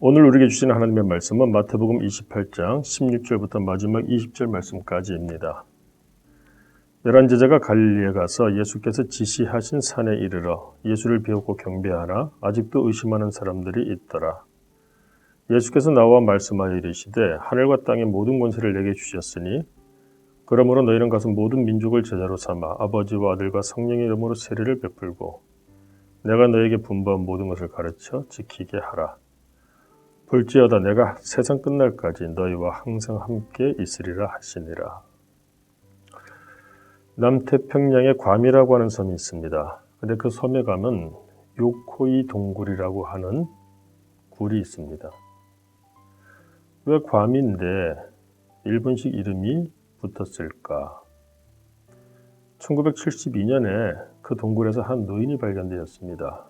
오늘 우리에게 주시는 하나님의 말씀은 마태복음 28장 16절부터 마지막 20절 말씀까지입니다. 11제자가 갈릴리에 가서 예수께서 지시하신 산에 이르러 예수를 배우고 경배하나 아직도 의심하는 사람들이 있더라. 예수께서 나와 말씀하여 이르시되 하늘과 땅의 모든 권세를 내게 주셨으니 그러므로 너희는 가서 모든 민족을 제자로 삼아 아버지와 아들과 성령의 이름으로 세례를 베풀고 내가 너에게 분부한 모든 것을 가르쳐 지키게 하라. 볼지어다 내가 세상 끝날까지 너희와 항상 함께 있으리라 하시니라. 남태평양에 괌이라고 하는 섬이 있습니다. 근데 그 섬에 가면 요코이 동굴이라고 하는 굴이 있습니다. 왜 괌인데 일본식 이름이 붙었을까? 1972년에 그 동굴에서 한 노인이 발견되었습니다.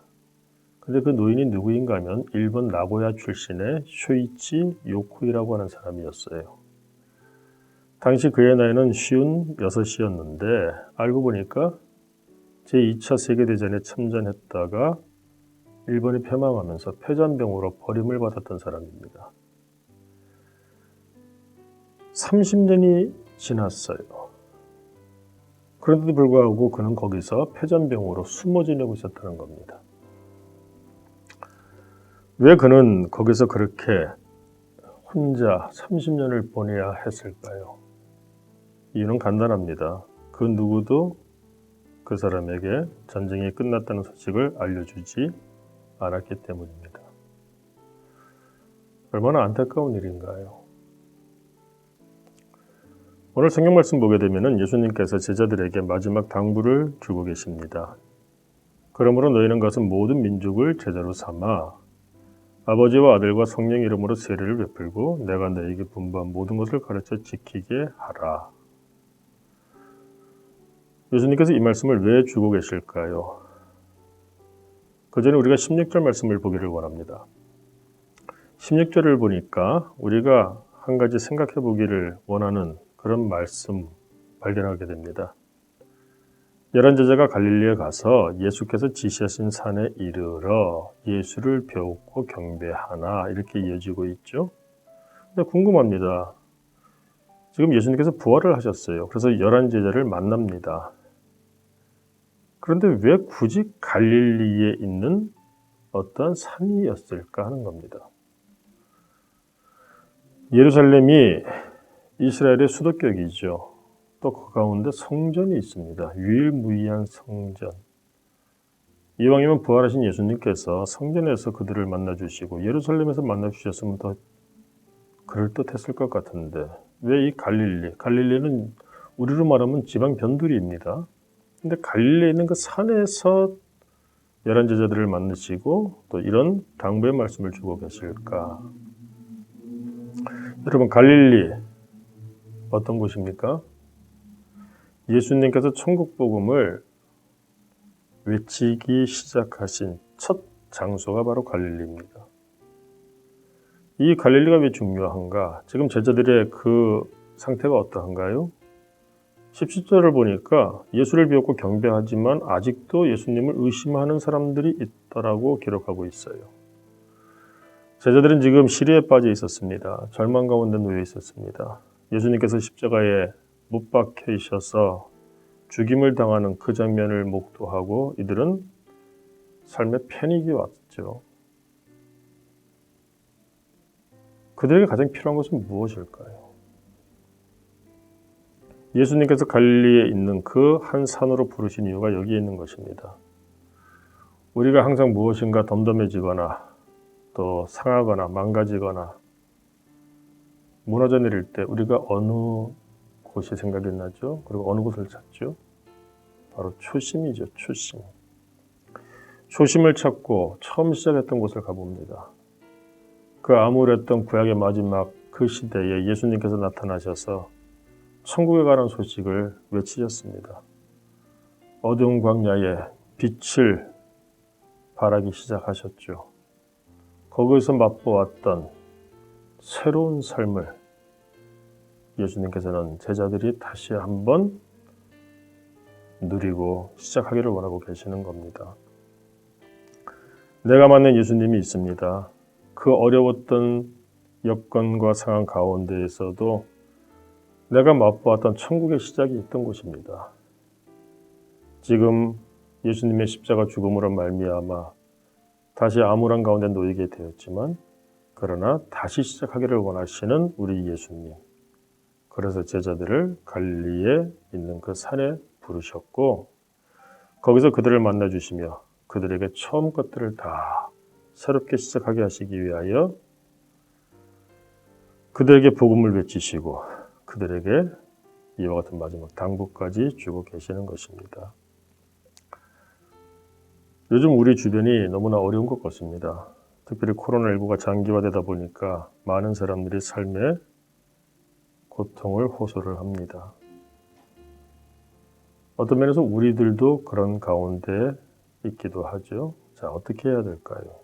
근데 그 노인이 누구인가 하면 일본 나고야 출신의 쇼이치 요코이라고 하는 사람이었어요. 당시 그의 나이는 56이었는데 알고 보니까 제2차 세계대전에 참전했다가 일본이 패망하면서 폐잔병으로 버림을 받았던 사람입니다. 30년이 지났어요. 그런데도 불구하고 그는 거기서 폐잔병으로 숨어 지내고 있었다는 겁니다. 왜 그는 거기서 그렇게 혼자 30년을 보내야 했을까요? 이유는 간단합니다. 그 누구도 그 사람에게 전쟁이 끝났다는 소식을 알려주지 않았기 때문입니다. 얼마나 안타까운 일인가요? 오늘 성경 말씀 보게 되면 예수님께서 제자들에게 마지막 당부를 주고 계십니다. 그러므로 너희는 가서 모든 민족을 제자로 삼아 아버지와 아들과 성령 이름으로 세례를 베풀고 내가 너에게 분부한 모든 것을 가르쳐 지키게 하라. 예수님께서 이 말씀을 왜 주고 계실까요? 그 전에 우리가 16절 말씀을 보기를 원합니다. 16절을 보니까 우리가 한 가지 생각해 보기를 원하는 그런 말씀 발견하게 됩니다. 11제자가 갈릴리에 가서 예수께서 지시하신 산에 이르러 예수를 배우고 경배하나 이렇게 이어지고 있죠. 근데 궁금합니다. 지금 예수님께서 부활을 하셨어요. 그래서 11제자를 만납니다. 그런데 왜 굳이 갈릴리에 있는 어떤 산이었을까 하는 겁니다. 예루살렘이 이스라엘의 수도격이죠. 또 그 가운데 성전이 있습니다. 유일무이한 성전. 이왕이면 부활하신 예수님께서 성전에서 그들을 만나주시고 예루살렘에서 만나주셨으면 더 그럴듯했을 것 같은데 왜 이 갈릴리는 우리로 말하면 지방 변두리입니다. 근데 갈릴리에 있는 그 산에서 11제자들을 만나시고 또 이런 당부의 말씀을 주고 계실까? 여러분, 갈릴리 어떤 곳입니까? 예수님께서 천국 복음을 외치기 시작하신 첫 장소가 바로 갈릴리입니다. 이 갈릴리가 왜 중요한가? 지금 제자들의 그 상태가 어떠한가요? 17절을 보니까 예수를 비웃고 경배하지만 아직도 예수님을 의심하는 사람들이 있다라고 기록하고 있어요. 제자들은 지금 시리에 빠져 있었습니다. 절망 가운데 놓여 있었습니다. 예수님께서 십자가에 못 박히셔서 죽임을 당하는 그 장면을 목도하고 이들은 삶의 패닉이 왔죠. 그들에게 가장 필요한 것은 무엇일까요? 예수님께서 갈릴리에 있는 그 한 산으로 부르신 이유가 여기에 있는 것입니다. 우리가 항상 무엇인가 덤덤해지거나 또 상하거나 망가지거나 무너져 내릴 때 우리가 어느 곳이 생각이 나죠? 그리고 어느 곳을 찾죠? 바로 초심이죠. 초심. 초심을 찾고 처음 시작했던 곳을 가봅니다. 그 암울했던 구약의 마지막 그 시대에 예수님께서 나타나셔서 천국에 가는 소식을 외치셨습니다. 어두운 광야에 빛을 발하기 시작하셨죠. 거기서 맛보았던 새로운 삶을 예수님께서는 제자들이 다시 한번 누리고 시작하기를 원하고 계시는 겁니다. 내가 만난 예수님이 있습니다. 그 어려웠던 여건과 상황 가운데에서도 내가 맛보았던 천국의 시작이 있던 곳입니다. 지금 예수님의 십자가 죽음으로 말미암아 다시 암울한 가운데 놓이게 되었지만 그러나 다시 시작하기를 원하시는 우리 예수님. 그래서 제자들을 갈릴리에 있는 그 산에 부르셨고 거기서 그들을 만나주시며 그들에게 처음 것들을 다 새롭게 시작하게 하시기 위하여 그들에게 복음을 외치시고 그들에게 이와 같은 마지막 당부까지 주고 계시는 것입니다. 요즘 우리 주변이 너무나 어려운 것 같습니다. 특별히 코로나19가 장기화되다 보니까 많은 사람들이 삶에 고통을 호소를 합니다. 어떤 면에서 우리들도 그런 가운데 있기도 하죠. 자, 어떻게 해야 될까요?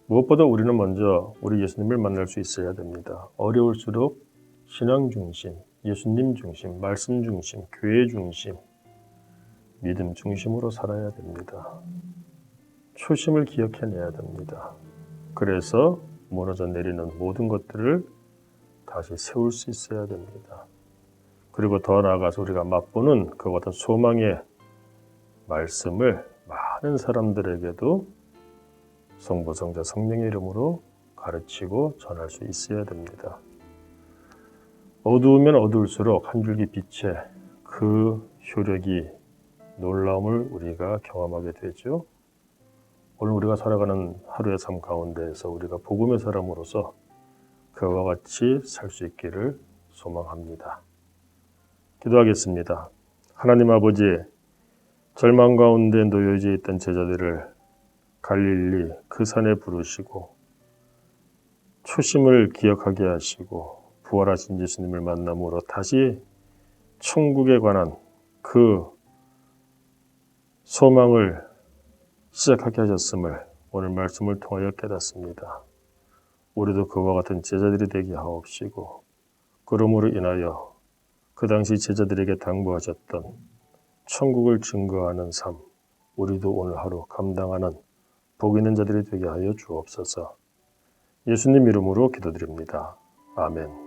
무엇보다 우리는 먼저 우리 예수님을 만날 수 있어야 됩니다. 어려울수록 신앙 중심, 예수님 중심, 말씀 중심, 교회 중심, 믿음 중심으로 살아야 됩니다. 초심을 기억해내야 됩니다. 그래서 무너져 내리는 모든 것들을 다시 세울 수 있어야 됩니다. 그리고 더 나아가서 우리가 맛보는 그 같은 소망의 말씀을 많은 사람들에게도 성부, 성자, 성령의 이름으로 가르치고 전할 수 있어야 됩니다. 어두우면 어두울수록 한 줄기 빛의 그 효력이 놀라움을 우리가 경험하게 되죠. 오늘 우리가 살아가는 하루의 삶 가운데에서 우리가 복음의 사람으로서 그와 같이 살 수 있기를 소망합니다. 기도하겠습니다. 하나님 아버지, 절망 가운데 놓여져 있던 제자들을 갈릴리 그 산에 부르시고 초심을 기억하게 하시고 부활하신 예수님을 만남으로 다시 천국에 관한 그 소망을 시작하게 하셨음을 오늘 말씀을 통하여 깨닫습니다. 우리도 그와 같은 제자들이 되게 하옵시고 그러므로 인하여 그 당시 제자들에게 당부하셨던 천국을 증거하는 삶, 우리도 오늘 하루 감당하는 복 있는 자들이 되게 하여 주옵소서. 예수님 이름으로 기도드립니다. 아멘.